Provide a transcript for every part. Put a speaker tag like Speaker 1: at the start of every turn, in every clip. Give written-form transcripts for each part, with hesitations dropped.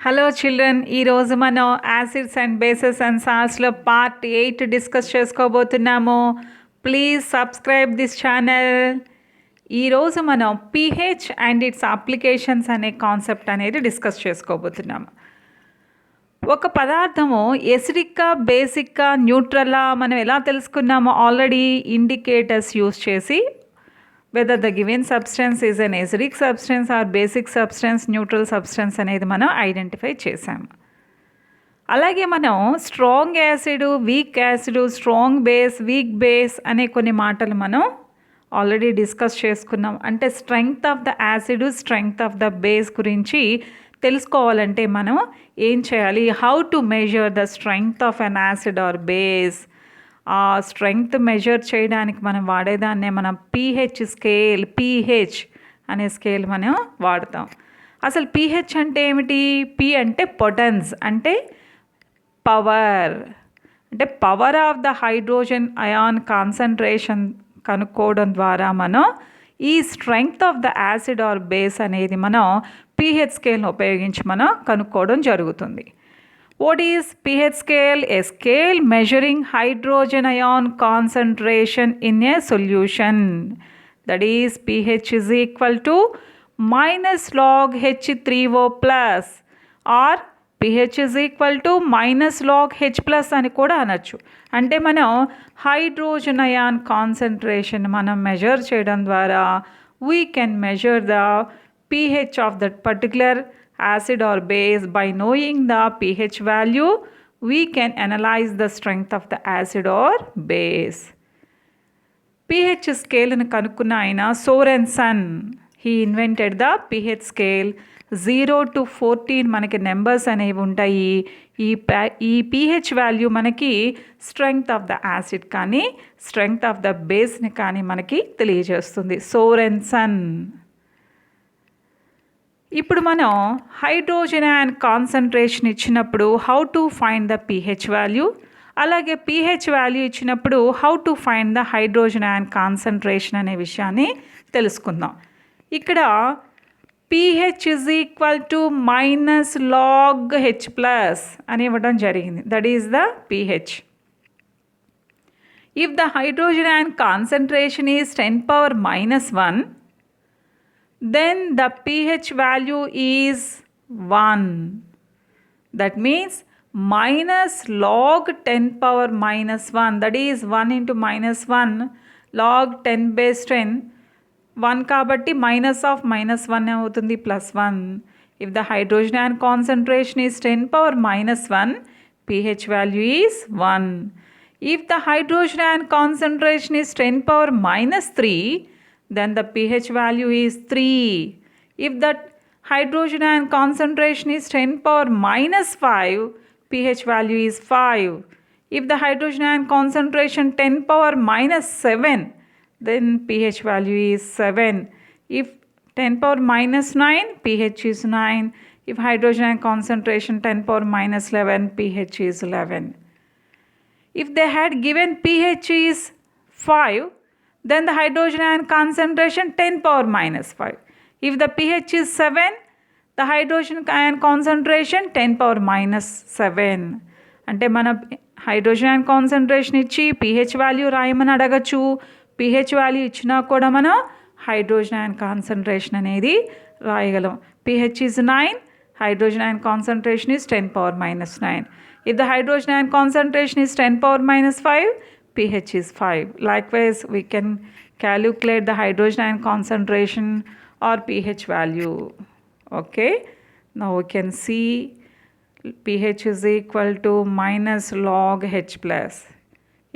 Speaker 1: Hello children, ఈరోజు మనం acids and bases and సాల్ట్స్లో పార్ట్ 8 డిస్కస్ చేసుకోబోతున్నాము. Please subscribe this channel. ఈరోజు మనం పీహెచ్ అండ్ ఇట్స్ అప్లికేషన్స్ అనే కాన్సెప్ట్ అనేది డిస్కస్ చేసుకోబోతున్నాము. ఒక పదార్థము ఎసిడిక్కా, బేసిక్కా, న్యూట్రల్లా మనం ఎలా తెలుసుకున్నామో ఆల్రెడీ ఇండికేటర్స్ యూస్ చేసి whether the given substance is an acidic substance or basic substance, neutral substance అనేది మనం ఐడెంటిఫై చేసాము. అలాగే మనం strong acid, weak acid, strong base, weak base అనే కొన్ని మాటలు మనం ఆల్రెడీ డిస్కస్ చేసుకున్నాం. అంటే strength of the acid, strength of the base గురించి తెలుసుకోవాలంటే మనం ఏం చేయాలి? How to measure the strength of an acid or base. ఆ స్ట్రెంగ్త్ మెజర్ చేయడానికి మనం వాడేదాన్నే మనం పీహెచ్ స్కేల్, పీహెచ్ అనే స్కేల్ మనం వాడతాం. అసలు పీహెచ్ అంటే ఏమిటి? పి అంటే పొటెన్స్, అంటే పవర్, అంటే power of the hydrogen ion concentration కనుక్కోవడం ద్వారా మనం ఈ strength of the acid or base అనేది మనం పీహెచ్ స్కేల్ని ఉపయోగించి మనం కనుక్కోవడం జరుగుతుంది. What is pH scale? A scale measuring hydrogen ion concentration in a solution. That is, pH is equal to minus log H3O plus or pH is equal to minus log H plus అని కూడా అనొచ్చు. అంటే మనం hydrogen ion concentration మనం measure చేయడం ద్వారా we can measure the pH of that particular acid or base. By knowing the pH value, we can analyze the strength of the acid or base. pH scale ని కనుక్కున్న ఆయన Sorensen, he invented the pH scale. 0 to 14 మనకి numbers అనేవి ఉంటాయి. ఈ pH value మనకి strength of the acid కానీ strength of the బేస్ని కానీ మనకి తెలియజేస్తుంది. సోరెన్సన్. ఇప్పుడు మనం హైడ్రోజన్ అయాన్ కాన్సన్ట్రేషన్ ఇచ్చినప్పుడు how to find the pH value, అలాగే పీహెచ్ వాల్యూ ఇచ్చినప్పుడు how to find the hydrogen ion concentration అనే విషయాన్ని తెలుసుకుందాం. ఇక్కడ pH is equal to minus log H plus అని ఇవ్వడం జరిగింది. That is the pH. If the hydrogen ion concentration is 10⁻⁻1, then the pH value is 1. That means minus log 10⁻⁻1, that is 1 into minus 1 log 10 base 10, 1 కాబట్టి minus of minus 1 అవుతుంది plus 1. If the hydrogen ion concentration is 10⁻⁻1, pH value is 1. If the hydrogen ion concentration is 10⁻⁻3, then the pH value is 3. If that hydrogen ion concentration is 10⁻⁻5, pH value is 5. If the hydrogen ion concentration 10⁻⁻7, then pH value is 7. If 10⁻�9, pH is 9. If hydrogen ion concentration 10⁻�11, pH is 11. If they had given pH is 5, then the hydrogen ion concentration 10⁻⁻5. If the pH is 7, the hydrogen ion concentration 10⁻⁻7. అంటే మన hydrogen ion concentration ఇచ్చి pH value రాయమని అడగచ్చు. pH value ఇచ్చినా కూడా మనం hydrogen ion concentration అనేది రాయగలం. pH is 9, hydrogen ion concentration is 10⁻⁻9. If the hydrogen ion concentration is 10⁻⁻5, pH is 5. Likewise, we can calculate the hydrogen ion concentration or pH value. Okay, now we can see pH is equal to minus log H plus.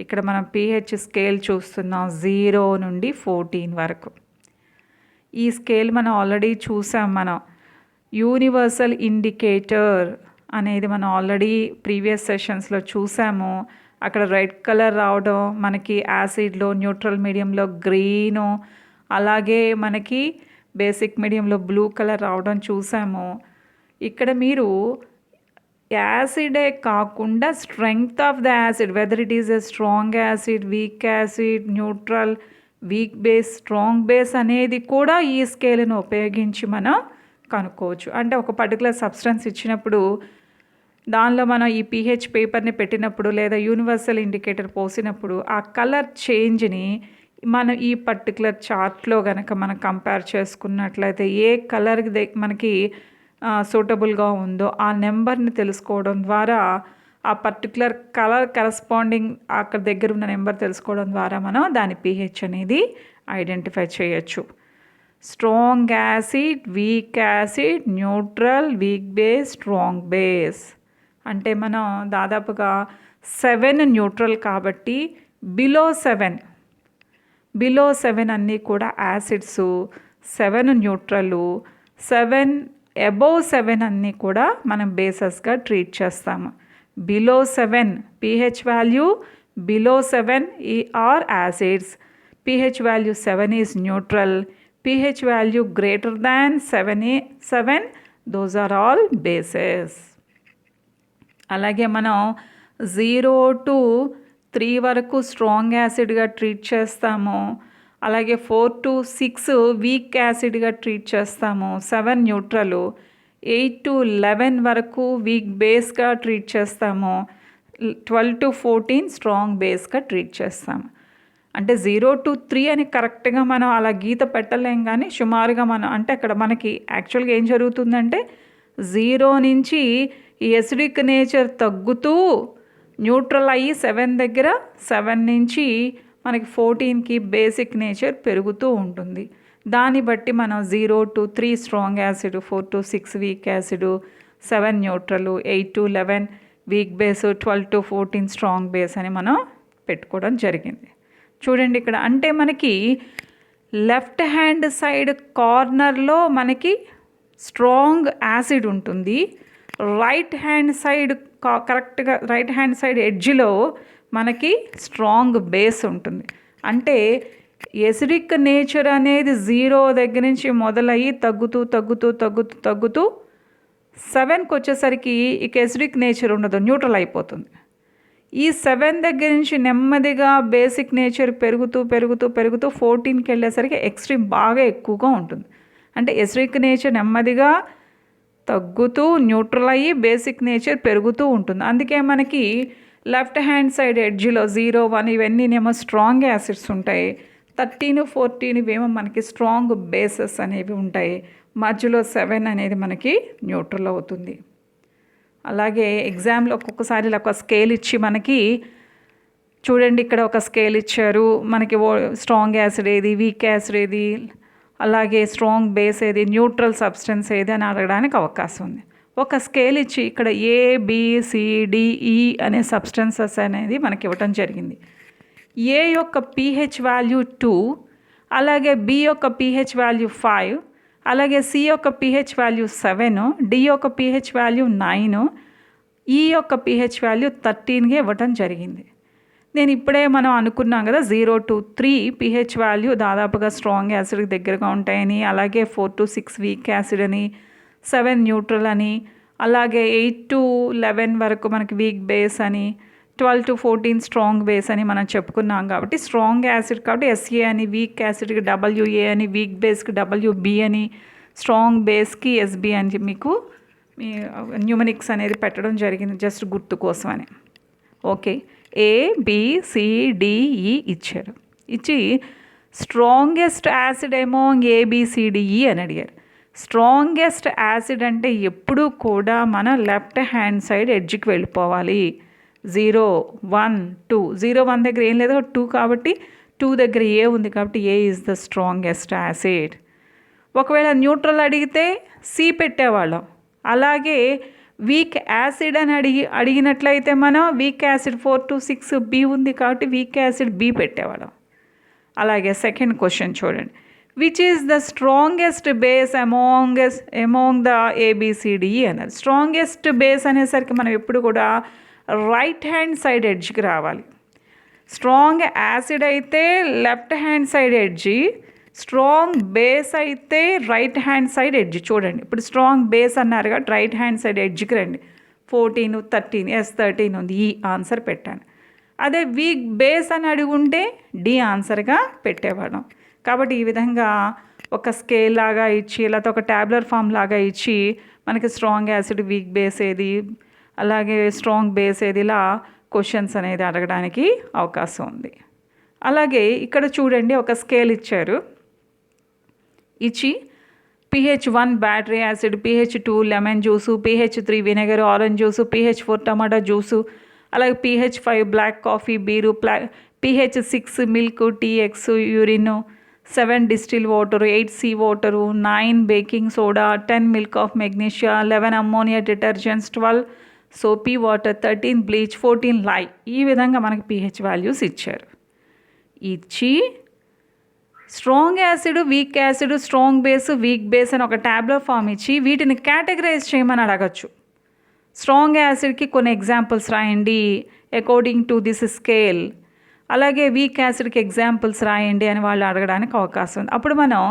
Speaker 1: ఇక్కడ మనం pH scale చూస్తున్నాం 0 నుండి 14 వరకు. ఈ scale మనం already చూసాం. మనం universal indicator అనేది మనం ఆల్రెడీ ప్రీవియస్ సెషన్స్లో చూసాము. అక్కడ రెడ్ కలర్ రావడం, మనకి యాసిడ్లో, న్యూట్రల్ మీడియంలో గ్రీను, అలాగే మనకి బేసిక్ మీడియంలో బ్లూ కలర్ రావడం చూసాము. ఇక్కడ మీరు యాసిడే కాకుండా strength of the acid, whether it is a strong acid, weak acid, neutral, weak base, strong base అనేది కూడా ఈ స్కేల్ను ఉపయోగించి మనం కనుక్కోవచ్చు. అంటే ఒక పర్టికులర్ సబ్స్టెన్స్ ఇచ్చినప్పుడు దానిలో మనం ఈ pH పేపర్ని పెట్టినప్పుడు లేదా యూనివర్సల్ ఇండికేటర్ పోసినప్పుడు ఆ కలర్ చేంజ్ని మనం ఈ పర్టికులర్ చార్ట్లో కనుక మనం కంపేర్ చేసుకున్నట్లయితే ఏ కలర్ మనకి సూటబుల్గా ఉందో ఆ నెంబర్ని తెలుసుకోవడం ద్వారా ఆ పర్టికులర్ కలర్ కరస్పాండింగ్ అక్కడ దగ్గర ఉన్న నెంబర్ తెలుసుకోవడం ద్వారా మనం దాని pH అనేది ఐడెంటిఫై చేయొచ్చు. Strong acid, weak acid, neutral, weak base, strong base అంటే మనం దాదాపుగా 7 న్యూట్రల్ కాబట్టి బిలో 7 అన్నీ కూడా యాసిడ్స్, 7 న్యూట్రల్, 7 అబోవ్ 7 అన్నీ కూడా మనం బేసెస్గా ట్రీట్ చేస్తాము. Below 7 pH value below 7 are acids, pH value 7 is neutral, pH value greater than 7 those are all bases. అలాగే మనం 0 to 3 వరకు స్ట్రాంగ్ యాసిడ్గా ట్రీట్ చేస్తాము. అలాగే 4 to 6 వీక్ యాసిడ్గా ట్రీట్ చేస్తాము. 7 న్యూట్రల్, 8 to 11 వరకు వీక్ బేస్గా ట్రీట్ చేస్తాము. 12 to 14 స్ట్రాంగ్ బేస్గా ట్రీట్ చేస్తాము. అంటే 0 to 3 అని కరెక్ట్గా మనం అలా గీత పెట్టలేం, కానీ సుమారుగా మనం అంటే అక్కడ మనకి యాక్చువల్గా ఏం జరుగుతుందంటే 0 నుంచి ఈ ఎసిడిక్ నేచర్ తగ్గుతూ న్యూట్రల్ అయ్యి 7 దగ్గర, 7 నుంచి మనకి 14కి బేసిక్ నేచర్ పెరుగుతూ ఉంటుంది. దాన్ని బట్టి మనం 0 to 3 strong acid, 4 to 6 weak acid, 7 neutral, 8 to 11 weak base, 12 to 14 strong base అని మనం పెట్టుకోవడం జరిగింది. చూడండి ఇక్కడ అంటే మనకి లెఫ్ట్ హ్యాండ్ సైడ్ కార్నర్లో మనకి స్ట్రాంగ్ యాసిడ్ ఉంటుంది. రైట్ హ్యాండ్ సైడ్ కరెక్ట్గా రైట్ హ్యాండ్ సైడ్ ఎడ్జ్లో మనకి స్ట్రాంగ్ బేస్ ఉంటుంది. అంటే ఎసిడిక్ నేచర్ అనేది 0 దగ్గర నుంచి మొదలయ్యి తగ్గుతూ 7కి వచ్చేసరికి ఇక ఎసిడిక్ నేచర్ ఉండదు, న్యూట్రల్ అయిపోతుంది. ఈ 7 దగ్గర నుంచి నెమ్మదిగా బేసిక్ నేచర్ పెరుగుతూ 14కి వెళ్ళేసరికి ఎక్స్ట్రీమ్ బాగా ఎక్కువగా ఉంటుంది. అంటే ఎసిడిక్ నేచర్ నెమ్మదిగా తగ్గుతూ న్యూట్రల్ అయ్యి బేసిక్ నేచర్ పెరుగుతూ ఉంటుంది. అందుకే మనకి లెఫ్ట్ హ్యాండ్ సైడ్ ఎడ్జ్లో 0, 1 ఇవన్నీనేమో స్ట్రాంగ్ యాసిడ్స్ ఉంటాయి. 13, 14 ఇవేమో మనకి స్ట్రాంగ్ బేసెస్ అనేవి ఉంటాయి. మధ్యలో 7 అనేది మనకి న్యూట్రల్ అవుతుంది. అలాగే ఎగ్జామ్లో ఒక్కొక్కసారి ఇలా ఒక స్కేల్ ఇచ్చి మనకి చూడండి ఇక్కడ ఒక స్కేల్ ఇచ్చారు మనకి స్ట్రాంగ్ యాసిడ్ ఏది, వీక్ యాసిడ్ ఏది, అలాగే స్ట్రాంగ్ బేస్ ఏది, న్యూట్రల్ సబ్స్టెన్స్ ఏది అని అడగడానికి అవకాశం ఉంది. ఒక స్కేల్ ఇచ్చి ఇక్కడ ABCDE అనే సబ్స్టెన్సెస్ అనేది మనకి ఇవ్వటం జరిగింది. ఏ యొక్క pH వాల్యూ 2, అలాగే B యొక్క pH వాల్యూ 5, అలాగే C యొక్క pH వాల్యూ 7, D యొక్క pH వాల్యూ 9, E యొక్క pH వాల్యూ 13గా ఇవ్వటం జరిగింది. నేను ఇప్పుడే మనం అనుకున్నాం కదా 0 to 3 pH వాల్యూ దాదాపుగా స్ట్రాంగ్ యాసిడ్కి దగ్గరగా ఉంటాయని, అలాగే 4 to 6 వీక్ యాసిడ్ అని, 7 న్యూట్రల్ అని, అలాగే 8 to 11 వరకు మనకి వీక్ బేస్ అని, 12 to 14 స్ట్రాంగ్ బేస్ అని మనం చెప్పుకున్నాం. కాబట్టి స్ట్రాంగ్ యాసిడ్ కాబట్టి SA అని, వీక్ యాసిడ్కి WA అని, వీక్ బేస్కి WB అని, స్ట్రాంగ్ బేస్కి SB అని మీకు మీ న్యూమరిక్స్ అనేది పెట్టడం జరిగింది జస్ట్ గుర్తు కోసం అని. ఓకే, ABCDE ఇచ్చారు. ఇచ్చి స్ట్రాంగెస్ట్ యాసిడ్ అమాంగ్ ABCDE అని అడిగారు. స్ట్రాంగెస్ట్ యాసిడ్ అంటే ఎప్పుడూ కూడా మన లెఫ్ట్ హ్యాండ్ సైడ్ ఎడ్జ్కి వెళ్ళిపోవాలి. 0, 1, 2, 0, 1 దగ్గర ఏం లేదు 2 కాబట్టి 2 దగ్గర A ఉంది కాబట్టి A is the strongest acid. ఒకవేళ న్యూట్రల్ అడిగితే C పెట్టేవాళ్ళం. అలాగే వీక్ యాసిడ్ అని అడిగినట్లయితే మనం వీక్ యాసిడ్ 4 to 6 B ఉంది కాబట్టి వీక్ యాసిడ్ B పెట్టేవాళ్ళం. అలాగే సెకండ్ క్వశ్చన్ చూడండి, which is the strongest base among the ABCDE అన్నది. స్ట్రాంగెస్ట్ బేస్ అనేసరికి మనం ఎప్పుడు కూడా రైట్ హ్యాండ్ సైడ్ ఎడ్జ్కి రావాలి. స్ట్రాంగ్ యాసిడ్ అయితే left hand side edge, strong base అయితే రైట్ హ్యాండ్ సైడ్ ఎడ్జ్. చూడండి ఇప్పుడు స్ట్రాంగ్ బేస్ అన్నారు కాబట్టి రైట్ హ్యాండ్ సైడ్ ఎడ్జ్కి రండి. 14, 13, 13 ఉంది, ఈ ఆన్సర్ పెట్టాను. అదే వీక్ బేస్ అని అడుగుంటే D ఆన్సర్గా పెట్టేవాళ్ళం. కాబట్టి ఈ విధంగా ఒక స్కేల్ లాగా ఇచ్చి లేకపోతే ఒక ట్యాబ్లర్ ఫామ్ లాగా ఇచ్చి మనకి స్ట్రాంగ్ యాసిడ్ వీక్ బేస్ ఏది అలాగే స్ట్రాంగ్ బేస్ ఏది ఇలా క్వశ్చన్స్ అనేది అడగడానికి అవకాశం ఉంది. అలాగే ఇక్కడ చూడండి ఒక స్కేల్ ఇచ్చారు, ఇచ్చి pH1 battery acid, pH2 lemon juice, pH3 vinegar orange juice, pH4 tomato juice, అలాగే pH5 black coffee beer, pH6 milk tea eggs urine, 7 distil water, 8 sea water, 9 baking soda, 10 milk of magnesia, 11 ammonia detergents, 12 soapy water, 13 bleach, 14 lye. ఈ విధంగా మనకి pH values ఇచ్చారు. ఇచ్చి strong acid, weak acid, strong base, weak base అని ఒక tablet form ఇచ్చి వీటిని categorise చేయమని అడగచ్చు. స్ట్రాంగ్ యాసిడ్కి కొన్ని ఎగ్జాంపుల్స్ రాయండి అకార్డింగ్ టు దిస్ స్కేల్, అలాగే వీక్ యాసిడ్కి ఎగ్జాంపుల్స్ రాయండి అని వాళ్ళు అడగడానికి అవకాశం ఉంది. అప్పుడు మనం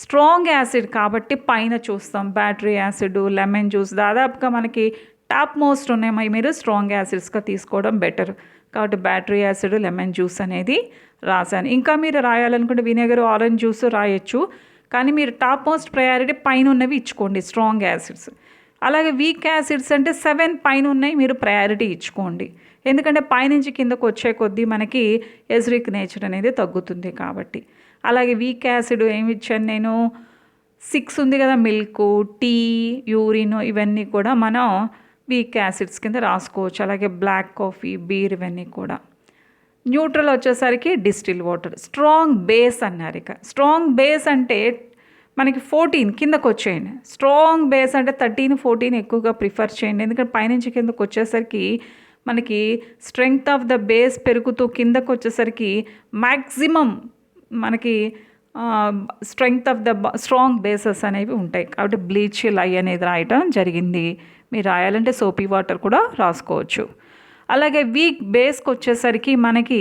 Speaker 1: స్ట్రాంగ్ యాసిడ్ కాబట్టి పైన చూస్తాం, బ్యాటరీ యాసిడ్, లెమన్ జ్యూస్ దాదాపుగా మనకి టాప్ మోస్ట్ ఉన్నాయి, మీరు స్ట్రాంగ్ యాసిడ్స్గా తీసుకోవడం బెటర్. కాబట్టి బ్యాటరీ యాసిడ్, లెమన్ జ్యూస్ అనేది రాశాను. ఇంకా మీరు రాయాలనుకుంటే వినెగర్, ఆరెంజ్ జ్యూస్ రాయొచ్చు, కానీ మీరు టాప్ మోస్ట్ ప్రయారిటీ పైన ఉన్నవి ఇచ్చుకోండి స్ట్రాంగ్ యాసిడ్స్. అలాగే వీక్ యాసిడ్స్ అంటే 7 పైన ఉన్నాయి, మీరు ప్రయారిటీ ఇచ్చుకోండి. ఎందుకంటే పైనుంచి కిందకు వచ్చే కొద్దీ మనకి ఎసిడిక్ నేచర్ అనేది తగ్గుతుంది కాబట్టి. అలాగే వీక్ యాసిడ్ ఏమి ఇచ్చాను నేను, 6 ఉంది కదా, మిల్క్, టీ, యూరిన్, ఇవన్నీ కూడా మనం వీక్ యాసిడ్స్ కింద రాసుకోవచ్చు. అలాగే బ్లాక్ కాఫీ, బీర్, ఇవన్నీ కూడా. న్యూట్రల్ వచ్చేసరికి డిస్టిల్ వాటర్. స్ట్రాంగ్ బేస్ అన్నారు. ఇక స్ట్రాంగ్ బేస్ అంటే మనకి 14 కిందకు వచ్చేయండి. స్ట్రాంగ్ బేస్ అంటే 13, 14 ఎక్కువగా ప్రిఫర్ చేయండి, ఎందుకంటే పైనుంచి కిందకు వచ్చేసరికి మనకి స్ట్రెంగ్త్ ఆఫ్ ద బేస్ పెరుగుతూ కిందకు వచ్చేసరికి మ్యాక్సిమం మనకి strength of the strong bases అనేవి ఉంటాయి. కాబట్టి బ్లీచ్, లై అనేది రాయటం జరిగింది. మీరు రాయాలంటే సోపీ వాటర్ కూడా రాసుకోవచ్చు. అలాగే వీక్ బేస్కి వచ్చేసరికి మనకి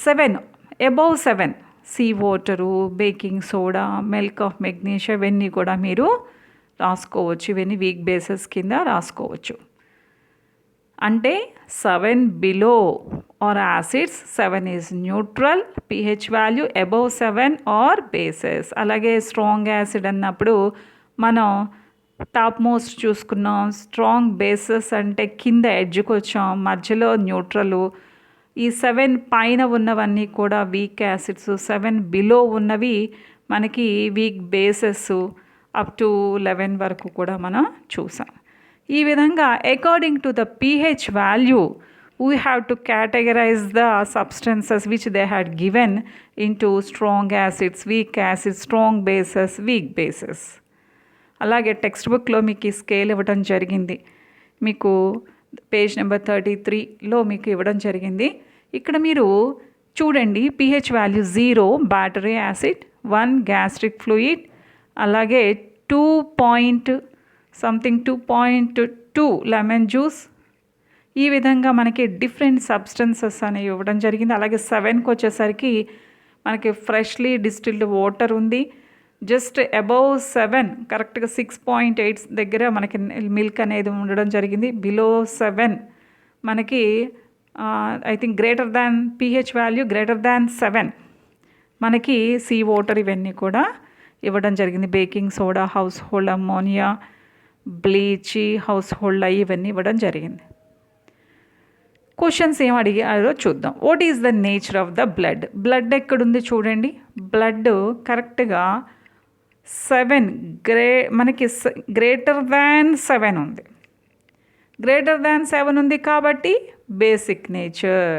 Speaker 1: 7 above 7 sea water, baking soda, milk of magnesia, ఇవన్నీ కూడా మీరు రాసుకోవచ్చు. ఇవన్నీ వీక్ బేసెస్ కింద రాసుకోవచ్చు. అంటే 7 below are acids, 7 is neutral, pH value above 7 are bases. అలాగే స్ట్రాంగ్ యాసిడ్ అన్నప్పుడు మనం టాప్ మోస్ట్ చూసుకున్నాం, స్ట్రాంగ్ బేసెస్ అంటే కింద ఎడ్జ్కి వచ్చాం, మధ్యలో న్యూట్రల్. ఈ 7 పైన ఉన్నవన్నీ కూడా వీక్ యాసిడ్స్, 7 బిలో ఉన్నవి మనకి వీక్ బేసెస్, అప్ టు 11 వరకు కూడా మనం చూసాం. ఈ విధంగా according to the pH value we have to categorize the substances which they had given into strong acids, weak acids, strong bases, weak bases. అలాగే text బుక్లో మీకు ఈ స్కేల్ ఇవ్వడం జరిగింది, మీకు పేజ్ నెంబర్ 33లో మీకు ఇవ్వడం జరిగింది. ఇక్కడ మీరు చూడండి, pH value 0 battery acid, 1 gastric fluid, అలాగే 2.2 లెమన్ జ్యూస్. ఈ విధంగా మనకి డిఫరెంట్ సబ్స్టెన్సెస్ అనేవి ఇవ్వడం జరిగింది. అలాగే 7కి వచ్చేసరికి మనకి ఫ్రెష్లీ డిస్టిల్డ్ వాటర్ ఉంది. జస్ట్ అబౌవ్ 7 కరెక్ట్గా 6.8 దగ్గర మనకి మిల్క్ అనేది ఉండడం జరిగింది. బిలో 7 మనకి I think greater than pH value greater than 7 మనకి సీ వాటర్, ఇవన్నీ కూడా ఇవ్వడం జరిగింది. Baking soda, house hold ammonia, bleach, house hold lye, ఇవన్నీ ఇవ్వడం జరిగింది. క్వశ్చన్స్ ఏం అడిగారో చూద్దాం. What is the nature of the blood? Blood ఎక్కడుంది చూడండి. బ్లడ్ కరెక్ట్గా 7 మనకి గ్రేటర్ దాన్ 7 ఉంది. గ్రేటర్ దాన్ 7 ఉంది కాబట్టి basic nature.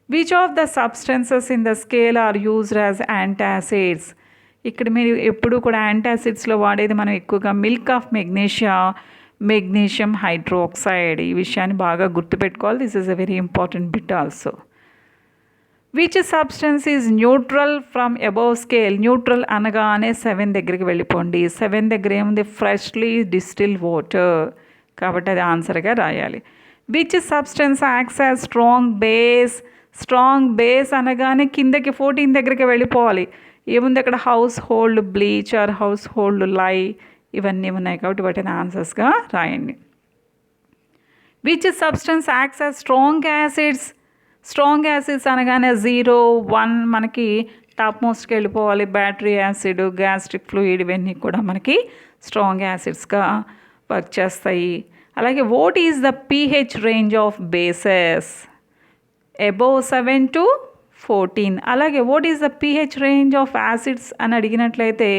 Speaker 1: Which of the substances in the scale are used as antacids? ఇక్కడ మీరు ఎప్పుడు కూడా యాంటాసిడ్స్లో వాడేది మనం ఎక్కువగా milk of magnesia, magnesium hydroxide. ఈ విషయాన్ని బాగా గుర్తుపెట్టుకోవాలి. This is a very important bit also. Which substance is neutral from above scale? Neutral అనగానే 7 దగ్గరికి వెళ్ళిపోండి. 7 దగ్గర ఏముంది? ఫ్రెష్లీ డిస్టిల్ వాటర్, కాబట్టి అది ఆన్సర్గా రాయాలి. Which substance acts as strong base? Strong base అనగానే కిందకి 14 దగ్గరికి వెళ్ళిపోవాలి. ఏముంది అక్కడ? Household bleach or household lye, ఇవన్నీ ఉన్నాయి కాబట్టి వాటిని ఆన్సర్స్గా రాయండి. Which substance acts as strong acids? Strong acids అనగానే 0, 1 మనకి టాప్ మోస్ట్కి వెళ్ళిపోవాలి. బ్యాటరీ యాసిడ్, గ్యాస్ట్రిక్ ఫ్లూయిడ్ ఇవన్నీ కూడా మనకి స్ట్రాంగ్ యాసిడ్స్గా వర్క్ చేస్తాయి. అలాగే what is the pH range of bases? Above 7 to 14. అలాగే what is the pH range of acids అని అడిగినట్లయితే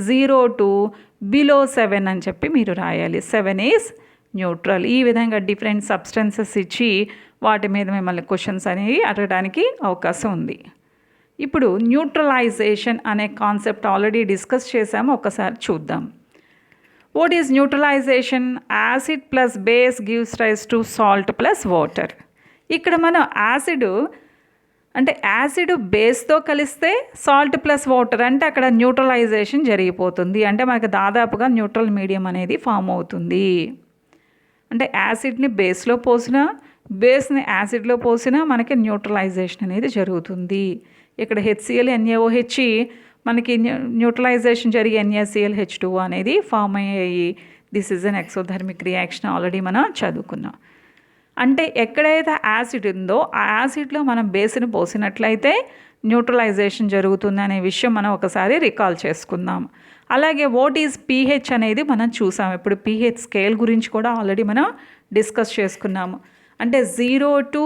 Speaker 1: 0 to బిలో 7 అని చెప్పి మీరు రాయాలి. 7 ఈజ్ న్యూట్రల్. ఈ విధంగా డిఫరెంట్ సబ్స్టెన్సెస్ ఇచ్చి వాటి మీద మిమ్మల్ని క్వశ్చన్స్ అనేవి అడగడానికి అవకాశం ఉంది. ఇప్పుడు న్యూట్రలైజేషన్ అనే కాన్సెప్ట్ ఆల్రెడీ డిస్కస్ చేసాము, ఒకసారి చూద్దాం. What is neutralization? Acid plus base gives rise to salt plus water. ఇక్కడ మనం యాసిడ్ బేస్తో కలిస్తే సాల్ట్ ప్లస్ వాటర్ అంటే అక్కడ న్యూట్రలైజేషన్ జరిగిపోతుంది. అంటే మనకి దాదాపుగా న్యూట్రల్ మీడియం అనేది ఫామ్ అవుతుంది. అంటే యాసిడ్ని బేస్లో పోసినా, బేస్ని యాసిడ్లో పోసినా మనకి న్యూట్రలైజేషన్ అనేది జరుగుతుంది. ఇక్కడ HCl NaOH మనకి న్యూట్రలైజేషన్ జరిగి NaClH2 అనేది ఫామ్ అయ్యాయి. This is an exothermic reaction, already మనం చదువుకున్నాం. అంటే ఎక్కడైతే యాసిడ్ ఉందో ఆ యాసిడ్లో మనం బేస్ని పోసినట్లయితే న్యూట్రలైజేషన్ జరుగుతుంది అనే విషయం మనం ఒకసారి రికాల్ చేసుకుందాం. అలాగే వాట్ ఈజ్ pH అనేది మనం చూసాం. ఇప్పుడు pH స్కేల్ గురించి కూడా ఆల్రెడీ మనం డిస్కస్ చేసుకున్నాము. అంటే 0 to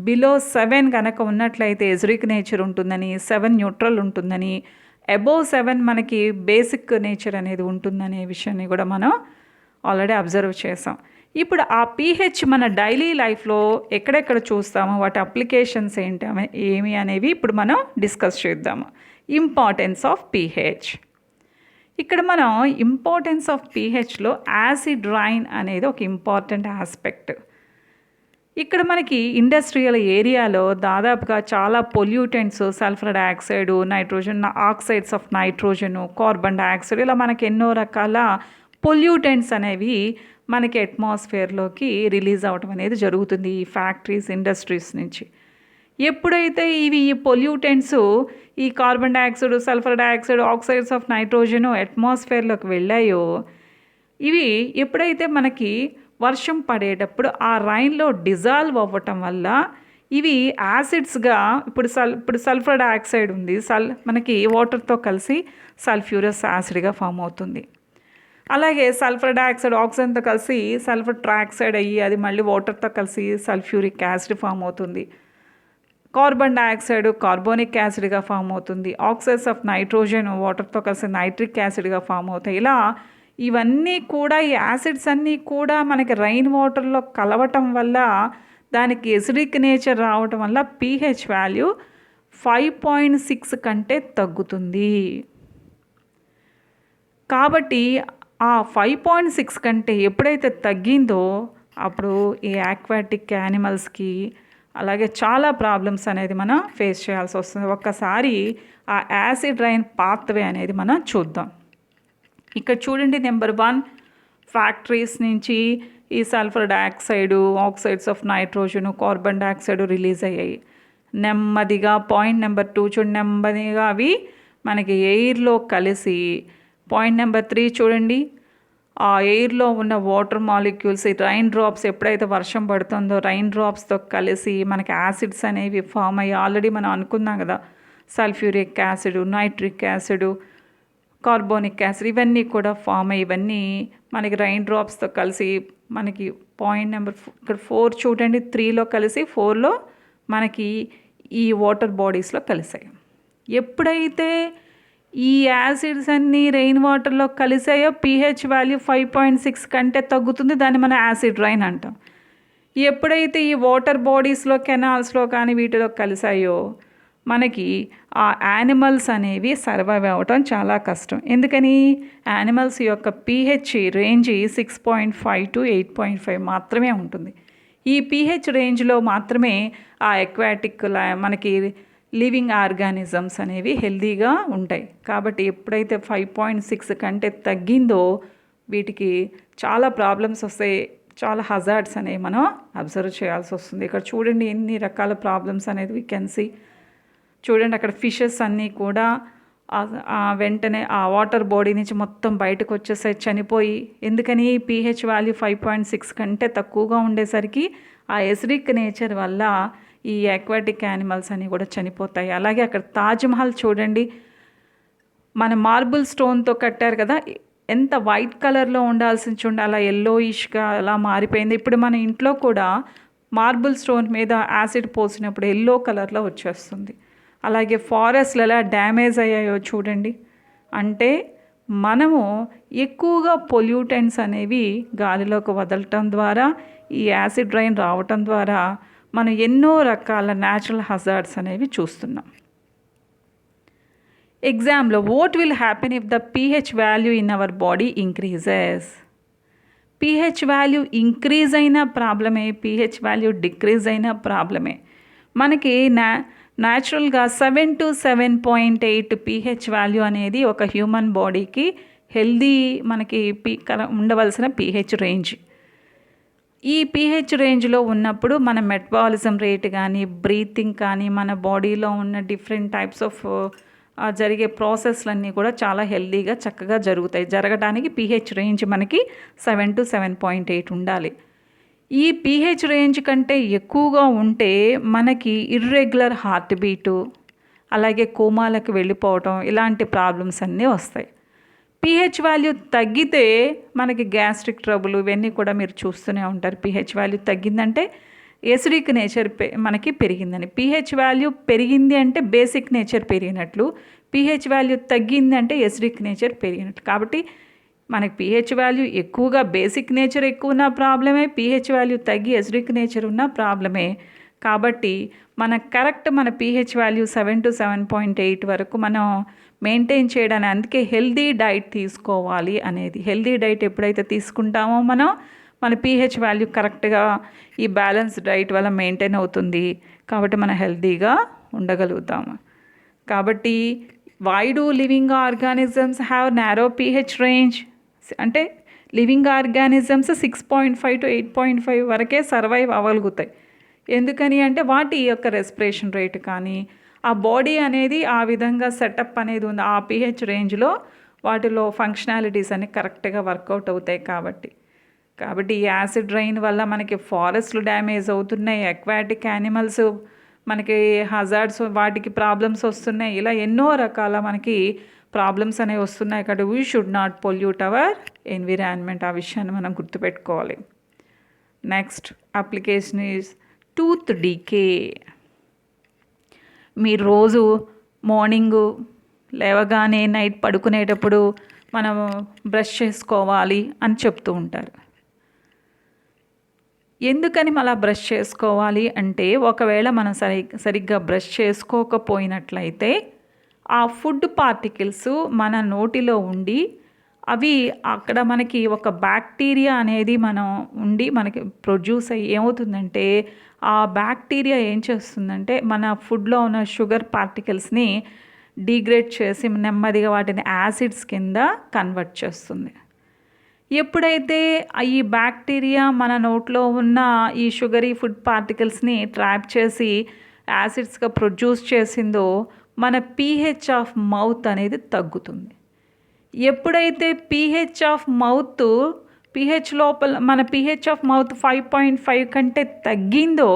Speaker 1: బిలో 7 కనుక ఉన్నట్లయితే ఎసిడిక్ నేచర్ ఉంటుందని, 7 న్యూట్రల్ ఉంటుందని, అబోవ్ 7 మనకి బేసిక్ నేచర్ అనేది ఉంటుందనే విషయాన్ని కూడా మనం ఆల్రెడీ అబ్జర్వ్ చేసాం. ఇప్పుడు ఆ pH మన డైలీ లైఫ్లో ఎక్కడెక్కడ చూస్తామో వాటి అప్లికేషన్స్ ఏమి అనేవి ఇప్పుడు మనం డిస్కస్ చేద్దాము. Importance of pH. ఇక్కడ మనం ఇంపార్టెన్స్ ఆఫ్ pHలో యాసిడ్ రైన్ అనేది ఒక ఇంపార్టెంట్ ఆస్పెక్ట్. ఇక్కడ మనకి ఇండస్ట్రియల్ ఏరియాలో దాదాపుగా చాలా pollutants, sulphur dioxide, nitrogen oxides of nitrogen, carbon dioxide, ఇలా మనకి ఎన్నో రకాల పొల్యూటెంట్స్ అనేవి మనకి అట్మాస్ఫియర్లోకి రిలీజ్ అవ్వడం అనేది జరుగుతుంది ఈ ఫ్యాక్టరీస్, ఇండస్ట్రీస్ నుంచి. ఎప్పుడైతే ఈ పొల్యూటెంట్స్, ఈ carbon dioxide, sulphur dioxide, oxides of nitrogen అట్మాస్ఫియర్లోకి వెళ్ళాయో, ఇవి ఎప్పుడైతే మనకి వర్షం పడేటప్పుడు ఆ రైన్లో డిజాల్వ్ అవ్వటం వల్ల ఇవి యాసిడ్స్గా ఇప్పుడు సల్ఫర్ డయాక్సైడ్ ఉంది, మనకి వాటర్తో కలిసి సల్ఫ్యూరస్ యాసిడ్గా ఫామ్ అవుతుంది. అలాగే సల్ఫర్ డయాక్సైడ్ ఆక్సిజన్తో కలిసి సల్ఫర్ ట్రాక్సైడ్ అయ్యి అది మళ్ళీ వాటర్తో కలిసి సల్ఫ్యూరిక్ యాసిడ్ ఫామ్ అవుతుంది. కార్బన్ డయాక్సైడ్ కార్బోనిక్ యాసిడ్గా ఫామ్ అవుతుంది. ఆక్సైడ్స్ ఆఫ్ నైట్రోజన్ వాటర్తో కలిసి నైట్రిక్ యాసిడ్గా ఫామ్ అవుతాయి. ఇలా ఇవన్నీ కూడా, ఈ యాసిడ్స్ అన్నీ కూడా మనకి రైన్ వాటర్లో కలవటం వల్ల దానికి ఎసిడిక్ నేచర్ రావటం వల్ల pH వాల్యూ 5.6 కంటే తగ్గుతుంది. కాబట్టి ఆ 5.6 కంటే ఎప్పుడైతే తగ్గిందో అప్పుడు ఈ ఆక్వాటిక్ యానిమల్స్కి అలాగే చాలా ప్రాబ్లమ్స్ అనేది మనం ఫేస్ చేయాల్సి వస్తుంది. ఒక్కసారి ఆ యాసిడ్ రైన్ పాత్వే అనేది మనం చూద్దాం. ఇక్కడ చూడండి, నెంబర్ 1 ఫ్యాక్టరీస్ నుంచి ఈ sulphur dioxide, oxides of nitrogen, carbon dioxide release అయ్యాయి. నెమ్మదిగా పాయింట్ నెంబర్ 2 చూడండి, నెమ్మదిగా అవి మనకి ఎయిర్లో కలిసి, పాయింట్ నెంబర్ 3 చూడండి, ఆ ఎయిర్లో ఉన్న వాటర్ మాలిక్యూల్స్, రైన్ డ్రాప్స్ ఎప్పుడైతే వర్షం పడుతుందో రైన్ డ్రాప్స్తో కలిసి మనకి యాసిడ్స్ అనేవి ఫామ్ అయ్యి, ఆల్రెడీ మనం అనుకున్నాం కదా, sulphuric acid, nitric acid, carbonic acid ఇవన్నీ కూడా ఫామ్ అయ్యి ఇవన్నీ మనకి రైన్ డ్రాప్స్తో కలిసి మనకి పాయింట్ నెంబర్ ఇక్కడ 4 చూడండి, 3లో కలిసి 4లో మనకి ఈ వాటర్ బాడీస్లో కలిసాయి. ఎప్పుడైతే ఈ యాసిడ్స్ అన్నీ రెయిన్ వాటర్లో కలిసాయో pH వాల్యూ 5.6 కంటే తగ్గుతుంది. దాన్ని మనం యాసిడ్ రైన్ అంటాం. ఎప్పుడైతే ఈ వాటర్ బాడీస్లో, కెనాల్స్లో కానీ వీటిలో కలిసాయో మనకి ఆ యానిమల్స్ అనేవి సర్వైవ్ అవ్వటం చాలా కష్టం. ఎందుకని? యానిమల్స్ యొక్క pH రేంజ్ 6.5 to 8.5 మాత్రమే ఉంటుంది. ఈ pH రేంజ్లో మాత్రమే ఆ ఎక్వాటిక్ మనకి లివింగ్ ఆర్గానిజమ్స్ అనేవి హెల్తీగా ఉంటాయి. కాబట్టి ఎప్పుడైతే 5.6 కంటే తగ్గిందో వీటికి చాలా ప్రాబ్లమ్స్ వస్తాయి, చాలా హజార్డ్స్ అనేవి మనం అబ్జర్వ్ చేయాల్సి వస్తుంది. ఇక్కడ చూడండి ఎన్ని రకాల ప్రాబ్లమ్స్ అనేది వీ కెన్ సీ. చూడండి అక్కడ ఫిషెస్ అన్నీ కూడా వెంటనే ఆ వాటర్ బాడీ నుంచి మొత్తం బయటకు వచ్చేసాయి, చనిపోయి. ఎందుకని? pH వాల్యూ 5.6 కంటే తక్కువగా ఉండేసరికి ఆ ఎసిడిక్ నేచర్ వల్ల ఈ అక్వాటిక్ యానిమల్స్ అన్నీ కూడా చనిపోతాయి. అలాగే అక్కడ తాజ్మహల్ చూడండి, మన మార్బుల్ స్టోన్తో కట్టారు కదా, ఎంత వైట్ కలర్లో ఉండాల్సింది చూడండి అలా ఎల్లోయిష్గా అలా మారిపోయింది. ఇప్పుడు మన ఇంట్లో కూడా మార్బుల్ స్టోన్ మీద యాసిడ్ పోసినప్పుడు ఎల్లో కలర్లో వచ్చేస్తుంది. అలాగే ఫారెస్ట్లు ఎలా డ్యామేజ్ అయ్యాయో చూడండి. అంటే మనము ఎక్కువగా పొల్యూటెంట్స్ అనేవి గాలిలోకి వదలటం ద్వారా, ఈ యాసిడ్ రైన్ రావటం ద్వారా మనం ఎన్నో రకాల న్యాచురల్ హజార్డ్స్ అనేవి చూస్తున్నాం. ఎగ్జామ్లో what will happen if the pH value in our body increases? pH value increase అయిన ప్రాబ్లమే, pH వాల్యూ డిక్రీజ్ అయిన ప్రాబ్లమే. మనకి న్యాచురల్గా 7 to 7.8 pH వాల్యూ అనేది ఒక హ్యూమన్ బాడీకి హెల్దీ మనకి ఉండవలసిన pH రేంజ్. ఈ pH రేంజ్లో ఉన్నప్పుడు మన మెటబాలిజం రేట్ కానీ, బ్రీతింగ్ కానీ, మన బాడీలో ఉన్న డిఫరెంట్ టైప్స్ ఆఫ్ జరిగే ప్రాసెస్లన్నీ కూడా చాలా హెల్దీగా చక్కగా జరుగుతాయి. జరగడానికి pH రేంజ్ మనకి 7 to 7.8 ఉండాలి. ఈ pH రేంజ్ కంటే ఎక్కువగా ఉంటే మనకి ఇర్రెగ్యులర్ హార్ట్ బీటు, అలాగే కోమాలకు వెళ్ళిపోవటం, ఇలాంటి ప్రాబ్లమ్స్ అన్నీ వస్తాయి. pH వాల్యూ తగ్గితే మనకి గ్యాస్ట్రిక్ ట్రబుల్ ఇవన్నీ కూడా మీరు చూస్తూనే ఉంటారు. pH వాల్యూ తగ్గిందంటే ఎసిడిక్ నేచర్ మనకి పెరిగిందని. pH వాల్యూ పెరిగింది అంటే బేసిక్ నేచర్ పెరిగినట్లు, pH వాల్యూ తగ్గింది అంటే ఎసిడిక్ నేచర్ పెరిగినట్లు. కాబట్టి మనకి pH వాల్యూ ఎక్కువగా బేసిక్ నేచర్ ఎక్కువ ఉన్న ప్రాబ్లమే, pH వాల్యూ తగ్గి ఎసిడిక్ నేచర్ ఉన్న ప్రాబ్లమే. కాబట్టి మన pH వాల్యూ 7 to 7.8 వరకు మనం మెయింటైన్ చేయడానికి, అందుకే హెల్దీ డైట్ తీసుకోవాలి అనేది. హెల్దీ డైట్ ఎప్పుడైతే తీసుకుంటామో మన pH వాల్యూ కరెక్ట్గా ఈ బ్యాలెన్స్ డైట్ వల్ల మెయింటైన్ అవుతుంది. కాబట్టి మనం హెల్దీగా ఉండగలుగుతాము. కాబట్టి why do living organisms have narrow pH range? అంటే లివింగ్ ఆర్గానిజమ్స్ 6.5 to 8.5 వరకే సర్వైవ్ అవ్వగలుగుతాయి. ఎందుకని అంటే వాటి యొక్క రెస్పిరేషన్ రేట్ కానీ, ఆ బాడీ అనేది ఆ విధంగా సెటప్ అనేది ఉంది. ఆ pH రేంజ్లో వాటిలో ఫంక్షనాలిటీస్ అన్ని కరెక్ట్గా వర్కౌట్ అవుతాయి. కాబట్టి ఈ యాసిడ్ రైన్ వల్ల మనకి ఫారెస్ట్లు డ్యామేజ్ అవుతున్నాయి, అక్వాటిక్ యానిమల్స్ మనకి హజార్డ్స్, వాటికి ప్రాబ్లమ్స్ వస్తున్నాయి. ఇలా ఎన్నో రకాల మనకి ప్రాబ్లమ్స్ అనేవి వస్తున్నాయి. కాబట్టి we should not pollute our environment. ఆ విషయాన్ని మనం గుర్తుపెట్టుకోవాలి. Next application is tooth decay. మీరు రోజు మార్నింగు లేవగానే నైట్ పడుకునేటప్పుడు మనం బ్రష్ చేసుకోవాలి అని చెప్తూ ఉంటారు. ఎందుకని అలా బ్రష్ చేసుకోవాలి అంటే, ఒకవేళ మనం సరిగ్గా బ్రష్ చేసుకోకపోయినట్లయితే ఆ ఫుడ్ పార్టికల్స్ మన నోటిలో ఉండి అవి అక్కడ మనకి ఒక బ్యాక్టీరియా అనేది మనకి ప్రొడ్యూస్ అయ్యి ఏమవుతుందంటే, ఆ బ్యాక్టీరియా ఏం చేస్తుందంటే మన ఫుడ్లో ఉన్న షుగర్ పార్టికల్స్ని డిగ్రేడ్ చేసి నెమ్మదిగా వాటిని యాసిడ్స్ కింద కన్వర్ట్ చేస్తుంది. ఎప్పుడైతే ఈ బ్యాక్టీరియా మన నోట్లో ఉన్న ఈ షుగరీ ఫుడ్ పార్టికల్స్ని ట్రాప్ చేసి యాసిడ్స్గా ప్రొడ్యూస్ చేసిందో మన pH ఆఫ్ మౌత్ అనేది తగ్గుతుంది. ఎప్పుడైతే pH ఆఫ్ మౌత్ మన pH ఆఫ్ మౌత్ 5.5 కంటే తగ్గిందో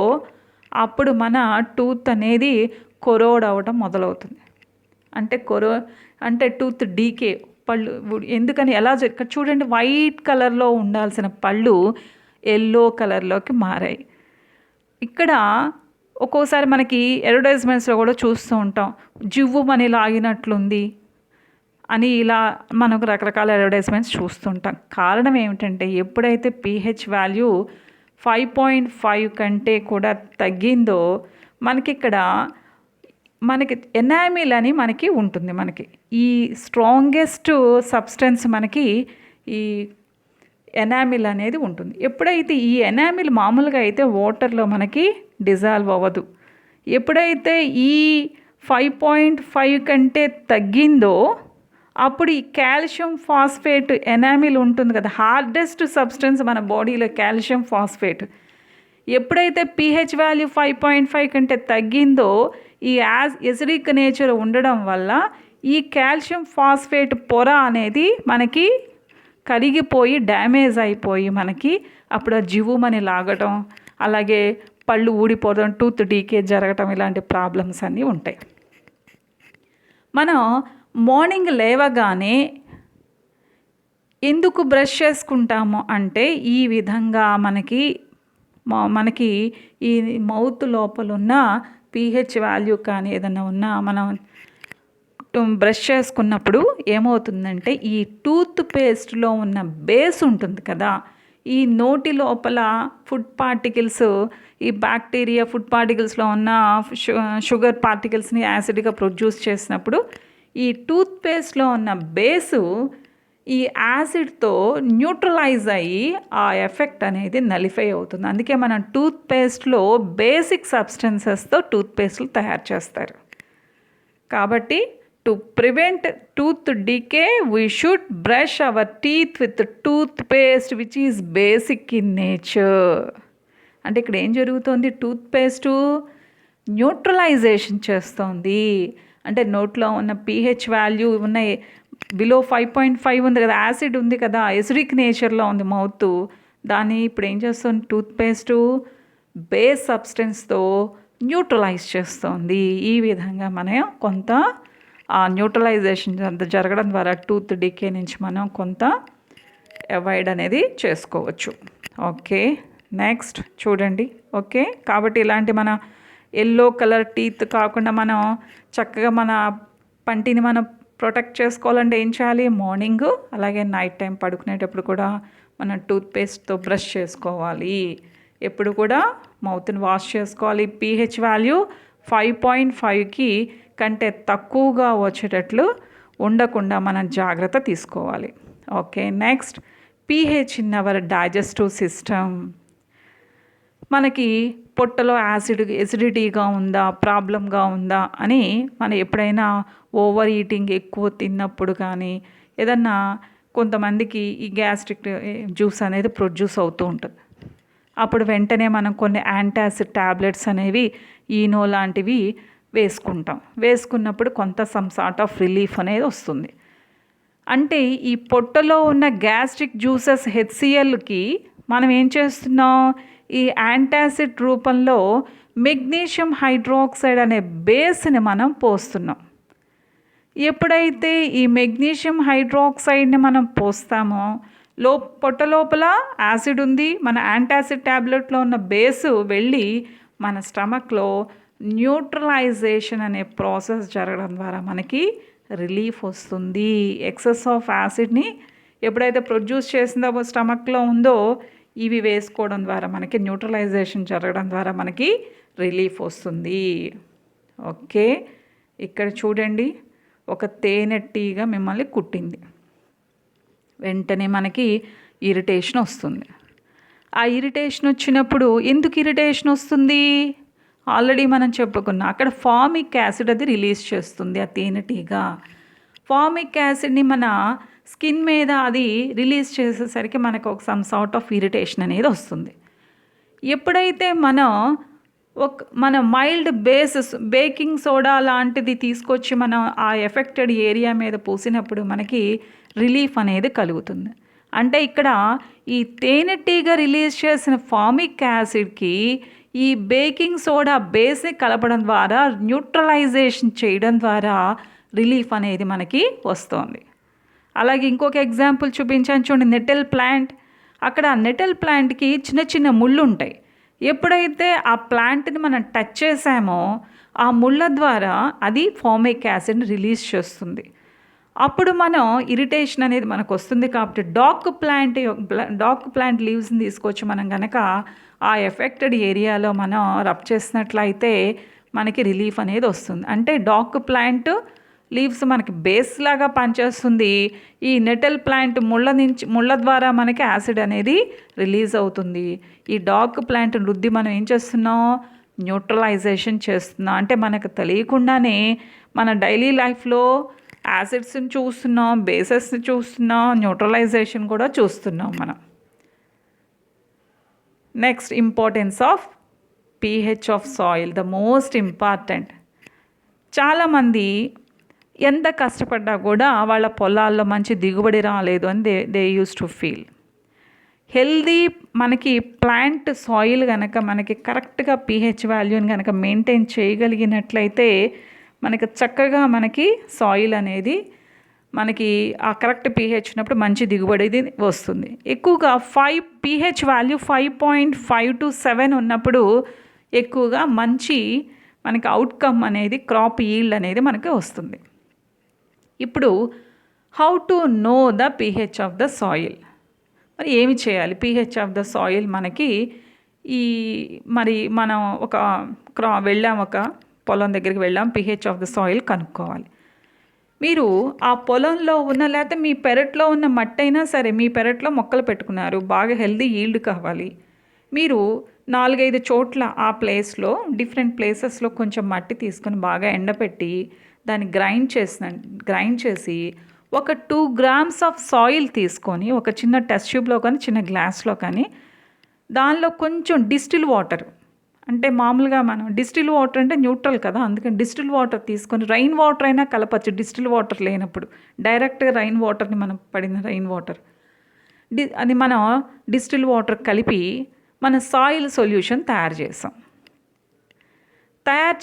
Speaker 1: అప్పుడు మన టూత్ అనేది కొరోడ్ అవ్వడం మొదలవుతుంది. అంటే టూత్ డీకే, పళ్ళు ఎందుకని ఎలా ఇక్కడ చూడండి, వైట్ కలర్లో ఉండాల్సిన పళ్ళు ఎల్లో కలర్లోకి మారాయి. ఇక్కడ ఒక్కోసారి మనకి అడ్వర్టైజ్మెంట్స్లో కూడా చూస్తూ ఉంటాం, జివ్వు మని లాగినట్లుంది అని, ఇలా మనకు రకరకాల అడ్వర్టైజ్మెంట్స్ చూస్తుంటాం. కారణం ఏమిటంటే, ఎప్పుడైతే pH వాల్యూ 5.5 కంటే కూడా తగ్గిందో మనకి ఎనామిల్ అని మనకి ఉంటుంది. మనకి ఈ స్ట్రాంగెస్ట్ సబ్స్టెన్స్ మనకి ఈ ఎనామిల్ అనేది ఉంటుంది. ఎప్పుడైతే ఈ ఎనామిల్ మామూలుగా అయితే వాటర్లో మనకి డిజాల్వ్ అవ్వదు. ఎప్పుడైతే ఈ 5.5 కంటే తగ్గిందో అప్పుడు ఈ కాల్షియం ఫాస్ఫేట్ ఎనామిల్ ఉంటుంది కదా, హార్డెస్ట్ సబ్స్టెన్స్ మన బాడీలో కాల్షియం ఫాస్ఫేట్. ఎప్పుడైతే pH వాల్యూ 5.5 కంటే తగ్గిందో ఈ ఎసిడిక్ నేచర్ ఉండడం వల్ల ఈ కాల్షియం ఫాస్ఫేట్ పొర అనేది మనకి కరిగిపోయి డ్యామేజ్ అయిపోయి మనకి అప్పుడు ఆ జివ్వుమని లాగటం, అలాగే పళ్ళు ఊడిపోవడం, టూత్ డీకే జరగటం, ఇలాంటి ప్రాబ్లమ్స్ అన్నీ ఉంటాయి. మనం మార్నింగ్ లేవగానే ఎందుకు బ్రష్ చేసుకుంటాము అంటే ఈ విధంగా మనకి ఈ మౌత్ లోపల ఉన్న pH వాల్యూ కానీ ఏదైనా ఉన్నా మనం బ్రష్ చేసుకున్నప్పుడు ఏమవుతుందంటే ఈ టూత్ పేస్ట్లో ఉన్న బేస్ ఉంటుంది కదా, ఈ నోటి లోపల ఫుడ్ పార్టికల్స్, ఈ బ్యాక్టీరియా ఫుడ్ పార్టికల్స్లో ఉన్న షుగర్ పార్టికల్స్ని యాసిడ్గా ప్రొడ్యూస్ చేసినప్పుడు ఈ టూత్ పేస్ట్లో ఉన్న బేసు ఈ యాసిడ్తో న్యూట్రలైజ్ అయ్యి ఆ ఎఫెక్ట్ అనేది నలిఫై అవుతుంది. అందుకే మనం టూత్ పేస్ట్లో బేసిక్ సబ్స్టెన్సెస్తో టూత్ పేస్ట్లు తయారు చేస్తారు. కాబట్టి to prevent tooth decay we should brush our teeth with toothpaste which is basic in nature. అంటే ఇక్కడ ఏం జరుగుతుంది, టూత్ పేస్టు న్యూట్రలైజేషన్ చేస్తుంది. అంటే నోట్లో ఉన్న pH వాల్యూ ఉన్నాయి బిలో 5.5 ఉంది కదా, యాసిడ్ ఉంది కదా, ఎసిడిక్ నేచర్లో ఉంది మౌత్, దాన్ని ఇప్పుడు ఏం చేస్తుంది టూత్ పేస్టు బేస్ సబ్స్టెన్స్తో న్యూట్రలైజ్ చేస్తుంది. ఈ విధంగా మనం కొంత ఆ న్యూట్రలైజేషన్ జరగడం ద్వారా టూత్ డికే నుంచి మనం కొంత అవాయిడ్ అనేది చేసుకోవచ్చు. ఓకే, నెక్స్ట్ చూడండి. ఓకే, కాబట్టి ఇలాంటి మన ఎల్లో కలర్ టీత్ కాకుండా మనం చక్కగా మన పంటిని మనం ప్రొటెక్ట్ చేసుకోవాలంటే ఏం చేయాలి, మార్నింగ్ అలాగే నైట్ టైం పడుకునేటప్పుడు కూడా మనం టూత్పేస్ట్తో బ్రష్ చేసుకోవాలి. ఎప్పుడు కూడా మౌత్ని వాష్ చేసుకోవాలి. pH వాల్యూ 5.5కి కంటే తక్కువగా వచ్చేటట్లు ఉండకుండా మనం జాగ్రత్త తీసుకోవాలి. Okay, next pH in our digestive system. మనకి పొట్టలో ఎసిడిటీగా ఉందా, ప్రాబ్లంగా ఉందా అని మనం ఎప్పుడైనా ఓవర్ ఈటింగ్ ఎక్కువ తిన్నప్పుడు కానీ ఏదన్నా కొంతమందికి ఈ గ్యాస్ట్రిక్ జ్యూస్ అనేది ప్రొడ్యూస్ అవుతూ ఉంటుంది. అప్పుడు వెంటనే మనం కొన్ని యాంటాసిడ్ ట్యాబ్లెట్స్ అనేవి ఈనో లాంటివి వేసుకుంటాం. వేసుకున్నప్పుడు కొంత సమ్ సార్ట్ ఆఫ్ రిలీఫ్ అనేది వస్తుంది. అంటే ఈ పొట్టలో ఉన్న గ్యాస్ట్రిక్ జ్యూసెస్ HClకి మనం ఏం చేస్తున్నాం, ఈ యాంటాసిడ్ రూపంలో మెగ్నీషియం హైడ్రాక్సైడ్ అనే బేస్ని మనం పోస్తున్నాం. ఎప్పుడైతే ఈ మెగ్నీషియం హైడ్రాక్సైడ్ని మనం పోస్తామో పొట్ట లోపల యాసిడ్ ఉంది, మన యాంటాసిడ్ ట్యాబ్లెట్లో ఉన్న బేసు వెళ్ళి మన స్టమక్లో న్యూట్రలైజేషన్ అనే ప్రాసెస్ జరగడం ద్వారా మనకి రిలీఫ్ వస్తుంది. ఎక్సెస్ ఆఫ్ యాసిడ్ని ఎప్పుడైతే ప్రొడ్యూస్ చేసిందో స్టమక్లో ఉందో ఇవి వేసుకోవడం ద్వారా మనకి న్యూట్రలైజేషన్ జరగడం ద్వారా మనకి రిలీఫ్ వస్తుంది. ఓకే, ఇక్కడ చూడండి, ఒక తేనెటీగ మిమ్మల్ని కుట్టింది, వెంటనే మనకి ఇరిటేషన్ వస్తుంది. ఆ ఇరిటేషన్ వచ్చినప్పుడు ఎందుకు ఇరిటేషన్ వస్తుంది, ఆల్రెడీ మనం చెప్పుకున్నాం, అక్కడ ఫార్మిక్ యాసిడ్ అది రిలీజ్ చేస్తుంది ఆ తేనెటీగ. ఫార్మిక్ యాసిడ్ని మన స్కిన్ మీద అది రిలీజ్ చేసేసరికి మనకు ఒక సమ్ సార్ట్ ఆఫ్ ఇరిటేషన్ అనేది వస్తుంది. ఎప్పుడైతే మన మైల్డ్ బేకింగ్ సోడా లాంటిది తీసుకొచ్చి మనం ఆ ఎఫెక్టెడ్ ఏరియా మీద పూసినప్పుడు మనకి రిలీఫ్ అనేది కలుగుతుంది. అంటే ఇక్కడ ఈ తేనెటీగ రిలీజ్ చేసిన ఫార్మిక్ యాసిడ్కి ఈ బేకింగ్ సోడా బేస్ని కలపడం ద్వారా న్యూట్రలైజేషన్ చేయడం ద్వారా రిలీఫ్ అనేది మనకి వస్తుంది. అలాగే ఇంకొక ఎగ్జాంపుల్ చూపించాను చూడండి, నెటల్ ప్లాంట్. అక్కడ నెటల్ ప్లాంట్కి చిన్న చిన్న ముళ్ళు ఉంటాయి. ఎప్పుడైతే ఆ ప్లాంట్ని మనం టచ్ చేసామో ఆ ముళ్ళ ద్వారా అది ఫార్మిక్ యాసిడ్ని రిలీజ్ చేస్తుంది. అప్పుడు మనం ఇరిటేషన్ అనేది మనకు వస్తుంది. కాబట్టి డాక్ ప్లాంట్ లీవ్స్ని తీసుకొచ్చి మనం కనుక ఆ ఎఫెక్టెడ్ ఏరియాలో మనం రబ్ చేసినట్లయితే మనకి రిలీఫ్ అనేది వస్తుంది. అంటే డాక్ ప్లాంట్ లీవ్స్ మనకి బేస్ లాగా పనిచేస్తుంది. ఈ నెటల్ ప్లాంట్ ముళ్ళ ద్వారా మనకి యాసిడ్ అనేది రిలీజ్ అవుతుంది. ఈ డాక్ ప్లాంట్ రుద్ది మనం ఏం చేస్తున్నాం, న్యూట్రలైజేషన్ చేస్తున్నాం. అంటే మనకు తెలియకుండానే మన డైలీ లైఫ్లో యాసిడ్స్ని చూస్తున్నాం, బేసెస్ని చూస్తున్నాం, న్యూట్రలైజేషన్ కూడా చూస్తున్నాం మనం. Next, importance of pH of soil, the most important. చాలామంది ఎంత కష్టపడ్డా కూడా వాళ్ళ పొలాల్లో మంచి దిగుబడి రాలేదు అని they use to feel. Healthy మనకి ప్లాంట్ సాయిల్ కనుక మనకి కరెక్ట్గా పీహెచ్ వాల్యూని కనుక మెయింటైన్ చేయగలిగినట్లయితే మనకి చక్కగా మనకి సాయిల్ అనేది మనకి ఆ కరెక్ట్ పీహెచ్ ఉన్నప్పుడు మంచి దిగుబడి వస్తుంది. ఎక్కువగా పీహెచ్ వాల్యూ 5.5 to 7 ఉన్నప్పుడు ఎక్కువగా మంచి మనకి అవుట్కమ్ అనేది క్రాప్ ఈల్డ్ అనేది మనకి వస్తుంది. ఇప్పుడు how to know the pH of the soil, మరి ఏమి చేయాలి? పీహెచ్ ఆఫ్ ద సాయిల్ మనకి మరి మనం ఒక పొలం దగ్గరికి వెళ్ళాం, పీహెచ్ ఆఫ్ ద సాయిల్ కనుక్కోవాలి. మీరు ఆ పొలంలో ఉన్న లేకపోతే మీ పెరట్లో ఉన్న మట్టి అయినా సరే, మీ పెరట్లో మొక్కలు పెట్టుకున్నారు, బాగా హెల్దీ ఈల్డ్ కావాలి, మీరు 4-5 చోట్ల ఆ ప్లేస్లో డిఫరెంట్ ప్లేసెస్లో కొంచెం మట్టి తీసుకొని బాగా ఎండపెట్టి దాన్ని గ్రైండ్ చేసి ఒక 2 grams ఆఫ్ సాయిల్ తీసుకొని ఒక చిన్న టెస్ట్ ట్యూబ్లో కానీ చిన్న గ్లాస్లో కానీ దానిలో కొంచెం డిస్టిల్ వాటర్, అంటే మామూలుగా మనం డిస్టిల్ వాటర్ అంటే న్యూట్రల్ కదా, అందుకని డిస్టిల్ వాటర్ తీసుకొని రైన్ వాటర్ అయినా కలపచ్చు. డిస్టిల్ వాటర్ లేనప్పుడు డైరెక్ట్గా రైన్ వాటర్ని మనం పడిన రైన్ వాటర్ అది మనం డిస్టిల్ వాటర్ కలిపి మన సాయిల్ సొల్యూషన్ తయారు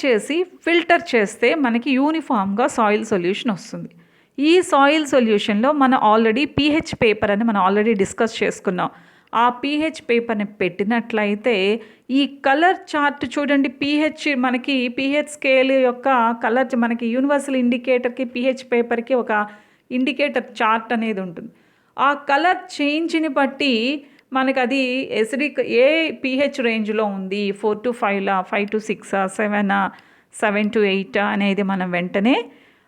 Speaker 1: చేసి ఫిల్టర్ చేస్తే మనకి యూనిఫామ్గా సాయిల్ సొల్యూషన్ వస్తుంది. ఈ సాయిల్ సొల్యూషన్లో మనం ఆల్రెడీ పీహెచ్ పేపర్ అని మనం ఆల్రెడీ డిస్కస్ చేసుకున్నాం. ఆ పీహెచ్ పేపర్ని పెట్టినట్లయితే ఈ కలర్ చార్ట్ చూడండి, పీహెచ్ స్కేల్ యొక్క కలర్ మనకి యూనివర్సల్ ఇండికేటర్కి పీహెచ్ పేపర్కి ఒక ఇండికేటర్ చార్ట్ అనేది ఉంటుంది. ఆ కలర్ చేంజ్ని బట్టి మనకు అది ఎసిడిక్ ఏ పీహెచ్ రేంజ్లో ఉంది, 4 to 5, 5 to 6, 7, 7 to 8 అనేది మనం వెంటనే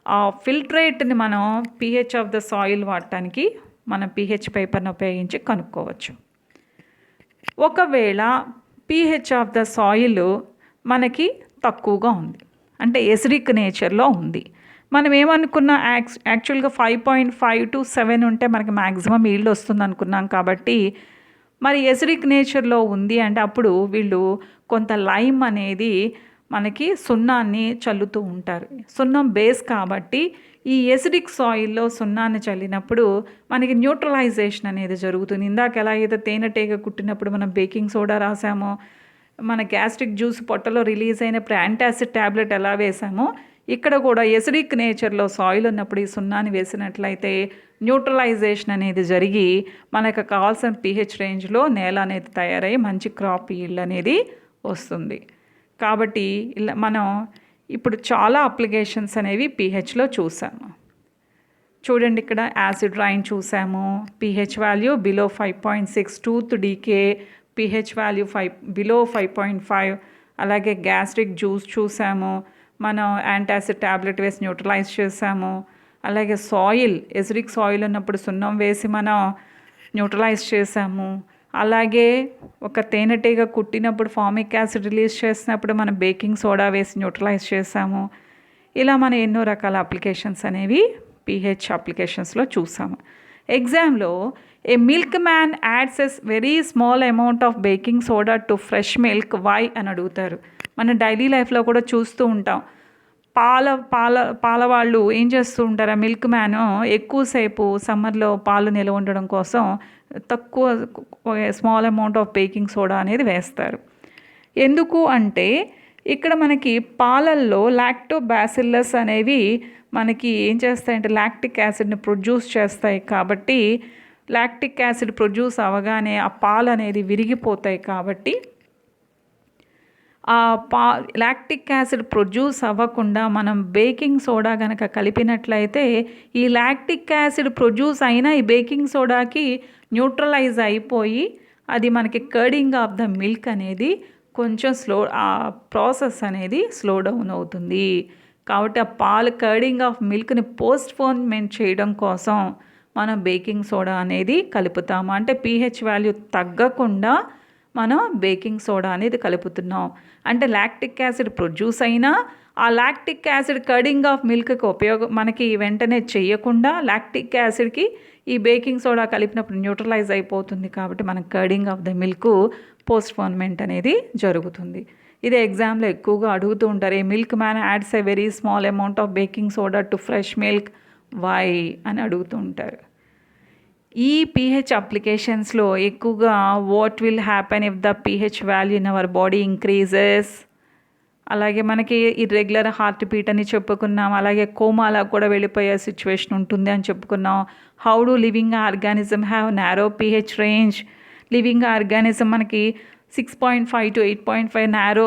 Speaker 1: ఆ ఫిల్ట్రేట్ని మనం పీహెచ్ ఆఫ్ ద సాయిల్ వాడటానికి మనం పీహెచ్ పేపర్ని ఉపయోగించి కనుక్కోవచ్చు. ఒకవేళ పీహెచ్ ఆఫ్ ద సాయిల్ మనకి తక్కువగా ఉంది, అంటే ఎసిడిక్ నేచర్లో ఉంది, మనం ఏమనుకున్నా యాక్చువల్గా 5.5 to 7 ఉంటే మనకి మ్యాక్సిమం ఈల్డ్ వస్తుంది అనుకున్నాం. కాబట్టి మరి ఎసిడిక్ నేచర్లో ఉంది అంటే అప్పుడు వీళ్ళు కొంత లైమ్ అనేది మనకి సున్నాన్ని చల్లుతూ ఉంటారు. సున్నం బేస్ కాబట్టి ఈ ఎసిడిక్ సాయిల్లో సున్నాన్ని చల్లినప్పుడు మనకి న్యూట్రలైజేషన్ అనేది జరుగుతుంది. ఇందాక ఎలా అయితే తేనెటీగ కుట్టినప్పుడు మనం బేకింగ్ సోడా రాసామో, మన గ్యాస్ట్రిక్ జ్యూస్ పొట్టలో రిలీజ్ అయినప్పుడు యాంటాసిడ్ ట్యాబ్లెట్ ఎలా వేసామో, ఇక్కడ కూడా ఎసిడిక్ నేచర్లో సాయిల్ ఉన్నప్పుడు ఈ సున్నాన్ని వేసినట్లయితే న్యూట్రలైజేషన్ అనేది జరిగి మనకు కావాల్సిన పీహెచ్ రేంజ్లో నేల అనేది తయారై మంచి క్రాప్ ఈల్డ్ అనేది వస్తుంది. కాబట్టి ఇలా మనం ఇప్పుడు చాలా అప్లికేషన్స్ అనేవి పీహెచ్లో చూసాము. చూడండి, ఇక్కడ యాసిడ్ రైన్ చూసాము, pH value below 5.6, tooth decay pH value below 5.5, అలాగే గ్యాస్ట్రిక్ జ్యూస్ చూసాము, మనం యాంటాసిడ్ ట్యాబ్లెట్ వేసి న్యూట్రలైజ్ చేసాము. అలాగే ఎసిడిక్ సాయిల్ ఉన్నప్పుడు సున్నం వేసి మనం న్యూట్రలైజ్ చేసాము. అలాగే ఒక తేనెటీగ కుట్టినప్పుడు ఫార్మిక్ యాసిడ్ రిలీజ్ చేసినప్పుడు మనం బేకింగ్ సోడా వేసి న్యూట్రలైజ్ చేసాము. ఇలా మనం ఎన్నో రకాల అప్లికేషన్స్ అనేవి పీహెచ్ అప్లికేషన్స్లో చూసాము. ఎగ్జామ్లో ఏ మిల్క్ మ్యాన్ యాడ్స్ ఎస్ very small amount of baking soda to fresh milk why అని అడుగుతారు. మన డైలీ లైఫ్లో కూడా చూస్తూ ఉంటాం. పాల వాళ్ళు ఏం చేస్తూ ఉంటారు, మిల్క్ మ్యాన్ ఎక్కువసేపు సమ్మర్లో పాలు నిల్వ ఉండడం కోసం తక్కువ small amount of baking soda అనేది వేస్తారు. ఎందుకు అంటే ఇక్కడ మనకి పాలల్లో లాక్టోబాసిల్లస్ అనేవి మనకి ఏం చేస్తాయంటే లాక్టిక్ యాసిడ్ని ప్రొడ్యూస్ చేస్తాయి. కాబట్టి లాక్టిక్ యాసిడ్ ప్రొడ్యూస్ అవ్వగానే ఆ పాలు అనేది విరిగిపోతాయి. కాబట్టి లాక్టిక్ యాసిడ్ ప్రొడ్యూస్ అవ్వకుండా మనం బేకింగ్ సోడా కనుక కలిపినట్లయితే ఈ లాక్టిక్ యాసిడ్ ప్రొడ్యూస్ అయిన ఈ బేకింగ్ సోడాకి న్యూట్రలైజ్ అయిపోయి అది మనకి కర్డింగ్ ఆఫ్ ద మిల్క్ అనేది కొంచెం ఆ ప్రాసెస్ అనేది స్లో డౌన్ అవుతుంది. కాబట్టి ఆ కర్డింగ్ ఆఫ్ మిల్క్ని పోస్ట్పోన్మెంట్ చేయడం కోసం మనం బేకింగ్ సోడా అనేది కలుపుతాము. అంటే పీహెచ్ వాల్యూ తగ్గకుండా మనం బేకింగ్ సోడా అనేది కలుపుతున్నాం. అంటే లాక్టిక్ యాసిడ్ ప్రొడ్యూస్ అయినా ఆ లాక్టిక్ యాసిడ్ కర్డింగ్ ఆఫ్ మిల్క్కి మనకి వెంటనే చేయకుండా లాక్టిక్ యాసిడ్కి ఈ బేకింగ్ సోడా కలిపినప్పుడు న్యూట్రలైజ్ అయిపోతుంది. కాబట్టి మనం curding of the milk postponement అనేది జరుగుతుంది. ఇది ఎగ్జామ్లో ఎక్కువగా అడుగుతూ ఉంటారు. A milkman adds a very small amount of baking soda to fresh milk why అని అడుగుతూ ఉంటారు. ఈ pH అప్లికేషన్స్లో ఎక్కువగా what will happen if the pH value in our body increases, అలాగే మనకి ఇర్రెగ్యులర్ హార్ట్ బీట్ అని చెప్పుకున్నాం, అలాగే కోమాలా కూడా వెళ్ళిపోయే సిచ్యువేషన్ ఉంటుంది అని చెప్పుకున్నాం. How do living organism have narrow pH range. Living organism మనకి 6.5 to 8.5 నారో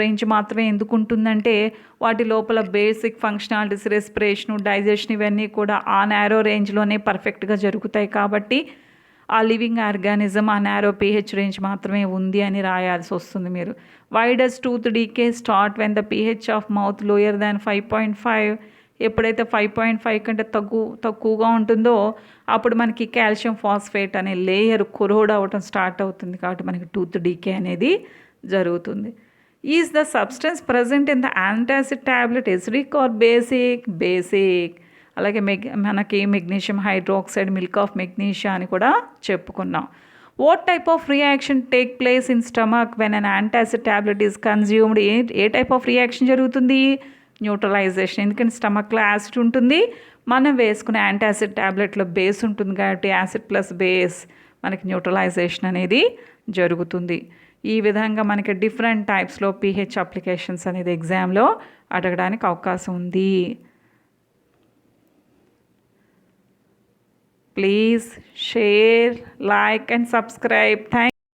Speaker 1: రేంజ్ మాత్రమే ఎందుకు ఉంటుందంటే వాటి లోపల బేసిక్ ఫంక్షనాలిటీస్, రెస్పిరేషను, డైజెషన్ ఇవన్నీ కూడా ఆ నారో రేంజ్లోనే పర్ఫెక్ట్గా జరుగుతాయి. కాబట్టి ఆ లివింగ్ ఆర్గానిజం ఆ నారో pH రేంజ్ మాత్రమే ఉంది అని రాయాల్సి వస్తుంది మీరు. Why does tooth decay start when the pH of mouth lower than 5.5. ఎప్పుడైతే 5.5 కంటే తక్కువగా ఉంటుందో అప్పుడు మనకి కాల్షియం ఫాస్ఫేట్ అనే లేయర్ కొరోడ్ అవ్వటం స్టార్ట్ అవుతుంది. కాబట్టి మనకి టూత్ డీకే అనేది జరుగుతుంది. Is the substance present in the antacid tablet acidic or basic? Basic. అలాగే మనకి magnesium hydroxide, milk of magnesia అని కూడా చెప్పుకున్నాం. What type of reaction take place in stomach when an antacid tablet is consumed? A type of reaction జరుగుతుంది? Neutralisation. ఎందుకంటే స్టమక్లో acid ఉంటుంది, మనం వేసుకునే యాంటాసిడ్ ట్యాబ్లెట్లో బేస్ ఉంటుంది కాబట్టి యాసిడ్ ప్లస్ బేస్ మనకి న్యూట్రలైజేషన్ అనేది జరుగుతుంది. ఈ విధంగా మనకి డిఫరెంట్ టైప్స్లో pH అప్లికేషన్స్ అనేది ఎగ్జామ్లో అడగడానికి అవకాశం ఉంది. Please share, like and subscribe. Thank